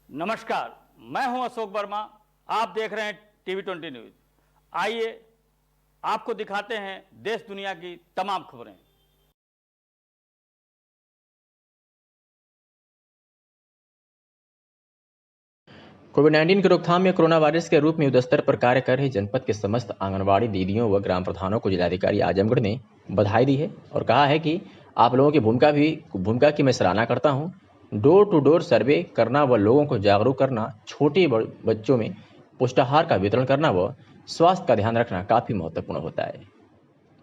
नमस्कार, मैं हूं अशोक वर्मा। आप देख रहे हैं टीवी 20 न्यूज। आइए आपको दिखाते हैं देश दुनिया की तमाम खबरें। कोविड-19 की रोकथाम में कोरोना वायरस के रूप में युद्धस्तर पर कार्य कर रही जनपद के समस्त आंगनबाड़ी दीदियों व ग्राम प्रधानों को जिलाधिकारी आजमगढ़ ने बधाई दी है और कहा है कि आप लोगों की भूमिका की मैं सराहना करता हूं। डोर टू डोर सर्वे करना व लोगों को जागरूक करना, छोटे बच्चों में पुष्टाहार का वितरण करना व स्वास्थ्य का ध्यान रखना काफी महत्वपूर्ण होता है।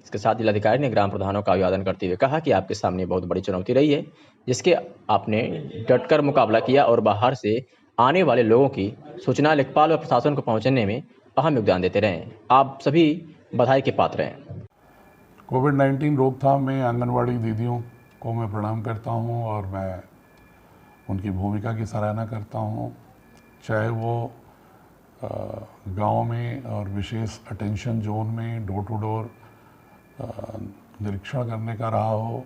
इसके साथ जिलाधिकारी ने ग्राम प्रधानों का अभिवादन करते हुए कहा कि आपके सामने बहुत बड़ी चुनौती रही है, जिसके आपने डटकर मुकाबला किया और बाहर से आने वाले लोगों की सूचना लेखपाल और प्रशासन को पहुंचाने में अहम योगदान देते रहे। आप सभी बधाई के पात्र हैं। कोविड-19 रोकथाम में आंगनवाड़ी दीदियों को मैं प्रणाम करता हूं और मैं उनकी भूमिका की सराहना करता हूं, चाहे वो गांव में और विशेष अटेंशन जोन में डोर टू डोर निरीक्षण करने का रहा हो,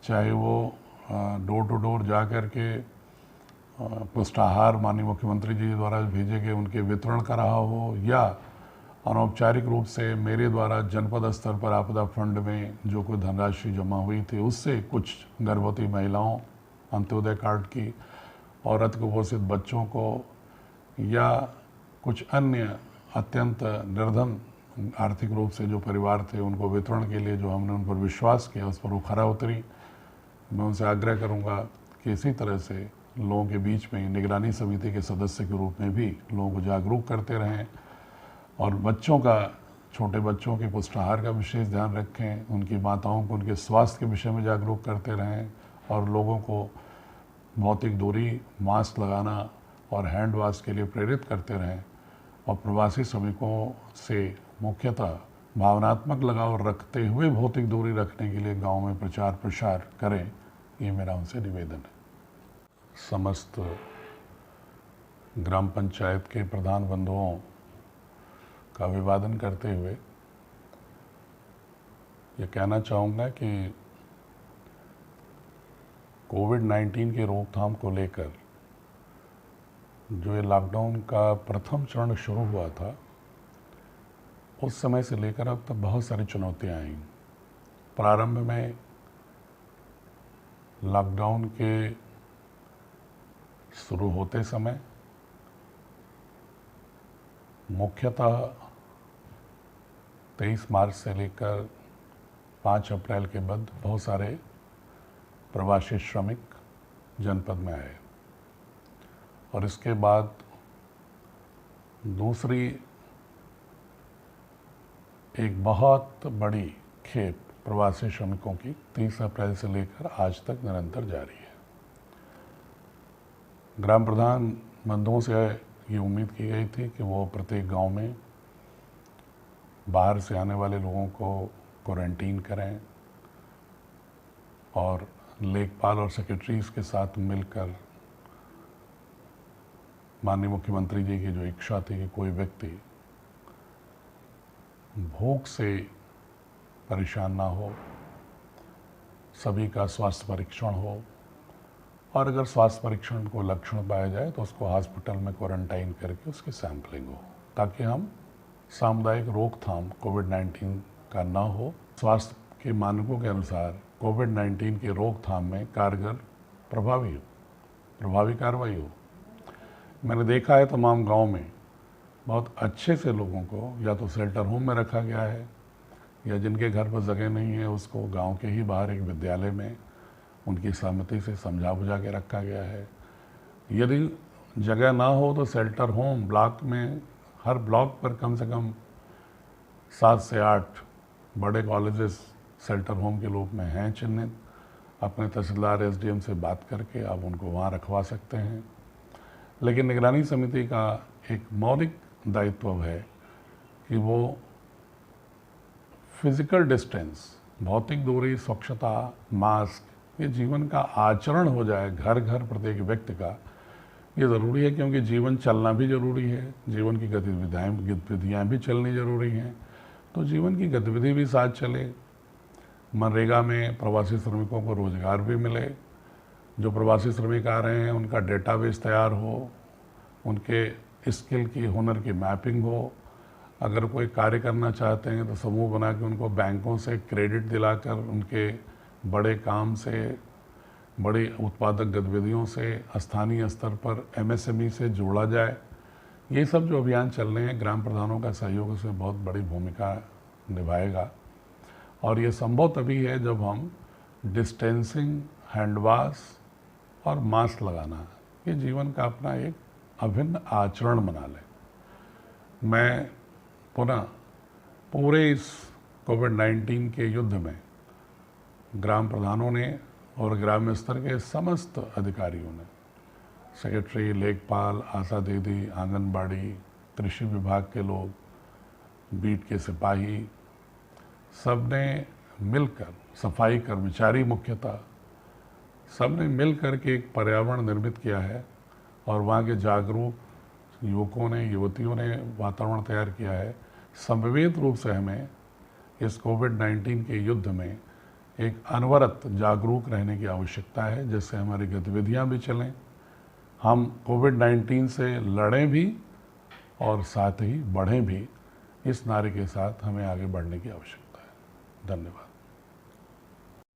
चाहे वो डोर टू डोर जा कर के पुष्टाहार माननीय मुख्यमंत्री जी द्वारा भेजे गए उनके वितरण का रहा हो, या अनौपचारिक रूप से मेरे द्वारा जनपद स्तर पर आपदा फंड में जो कोई धनराशि जमा हुई थी उससे कुछ गर्भवती महिलाओं, अंत्योदय कार्ड की औरत कुपोषित बच्चों को, या कुछ अन्य अत्यंत निर्धन आर्थिक रूप से जो परिवार थे उनको वितरण के लिए जो हमने उन पर विश्वास किया उस पर वो खरा उतरी। मैं उनसे आग्रह करूंगा कि इसी तरह से लोगों के बीच में निगरानी समिति के सदस्य के रूप में भी लोगों को जागरूक करते रहें और बच्चों का, छोटे बच्चों के पुष्टाहार का विशेष ध्यान रखें, उनकी माताओं को उनके स्वास्थ्य के विषय में जागरूक करते रहें और लोगों को भौतिक दूरी, मास्क लगाना और हैंड वॉश के लिए प्रेरित करते रहें और प्रवासी श्रमिकों से मुख्यतः भावनात्मक लगाव रखते हुए भौतिक दूरी रखने के लिए गांव में प्रचार प्रसार करें, ये मेरा उनसे निवेदन है। समस्त ग्राम पंचायत के प्रधान बंधुओं का अभिवादन करते हुए ये कहना चाहूँगा कि कोविड-19 की रोकथाम को लेकर जो ये लॉकडाउन का प्रथम चरण शुरू हुआ था उस समय से लेकर अब तक बहुत सारी चुनौतियां आई। प्रारंभ में लॉकडाउन के शुरू होते समय मुख्यतः 23 मार्च से लेकर 5 अप्रैल के बाद बहुत सारे प्रवासी श्रमिक जनपद में आए और इसके बाद दूसरी एक बहुत बड़ी खेप प्रवासी श्रमिकों की 30 अप्रैल से लेकर आज तक निरंतर जारी है। ग्राम प्रधान बंधुओं से ये उम्मीद की गई थी कि वो प्रत्येक गांव में बाहर से आने वाले लोगों को क्वारंटीन करें और लेखपाल और सेक्रेटरीज के साथ मिलकर माननीय मुख्यमंत्री जी की जो इच्छा थी कि कोई व्यक्ति भूख से परेशान ना हो, सभी का स्वास्थ्य परीक्षण हो और अगर स्वास्थ्य परीक्षण को लक्षण पाया जाए तो उसको हॉस्पिटल में क्वारंटाइन करके उसकी सैंपलिंग हो, ताकि हम सामुदायिक रोकथाम कोविड-19 का ना हो। स्वास्थ्य के मानकों के अनुसार कोविड-19 की रोकथाम में कारगर प्रभावी कार्रवाई हो। मैंने देखा है तमाम गांव में बहुत अच्छे से लोगों को या तो शेल्टर होम में रखा गया है या जिनके घर पर जगह नहीं है उसको गांव के ही बाहर एक विद्यालय में उनकी सहमति से समझा बुझा के रखा गया है। यदि जगह ना हो तो शेल्टर होम ब्लॉक में, हर ब्लॉक पर कम से कम 7 से 8 बड़े कॉलेजेस शेल्टर होम के रूप में हैं चिन्हित। अपने तहसीलदार एसडीएम से बात करके आप उनको वहाँ रखवा सकते हैं। लेकिन निगरानी समिति का एक मौलिक दायित्व है कि वो फिजिकल डिस्टेंस, भौतिक दूरी, स्वच्छता, मास्क, ये जीवन का आचरण हो जाए घर घर प्रत्येक व्यक्ति का। ये ज़रूरी है क्योंकि जीवन चलना भी ज़रूरी है, जीवन की गतिविधियाँ भी चलनी ज़रूरी हैं। तो जीवन की गतिविधि भी साथ चले, मनरेगा में प्रवासी श्रमिकों को रोजगार भी मिले जो प्रवासी श्रमिक आ रहे हैं उनका डेटाबेस तैयार हो, उनके स्किल की, हुनर की मैपिंग हो। अगर कोई कार्य करना चाहते हैं तो समूह बना के उनको बैंकों से क्रेडिट दिलाकर उनके बड़े काम से, बड़ी उत्पादक गतिविधियों से स्थानीय स्तर पर MSME से जोड़ा जाए। ये सब जो अभियान चल रहे हैं, ग्राम प्रधानों का सहयोग इसमें बहुत बड़ी भूमिका निभाएगा। और ये संभव तभी है जब हम डिस्टेंसिंग, हैंड वॉश और मास्क लगाना, ये जीवन का अपना एक अभिन्न आचरण बना लें। मैं पुनः पूरे इस कोविड-19 के युद्ध में ग्राम प्रधानों ने और ग्राम्य स्तर के समस्त अधिकारियों ने, सेक्रेटरी, लेखपाल, आशा दीदी, आंगनबाड़ी, कृषि विभाग के लोग, बीट के सिपाही, सब ने मिलकर, सफाई कर्मचारी मुख्यतः, सब ने मिलकर के एक पर्यावरण निर्मित किया है और वहाँ के जागरूक युवकों ने, युवतियों ने वातावरण तैयार किया है। समवेत रूप से हमें इस कोविड-19 के युद्ध में एक अनवरत जागरूक रहने की आवश्यकता है, जिससे हमारी गतिविधियां भी चलें, हम कोविड-19 से लड़ें भी और साथ ही बढ़ें भी। इस नारे के साथ हमें आगे बढ़ने की आवश्यकता है। धन्यवाद।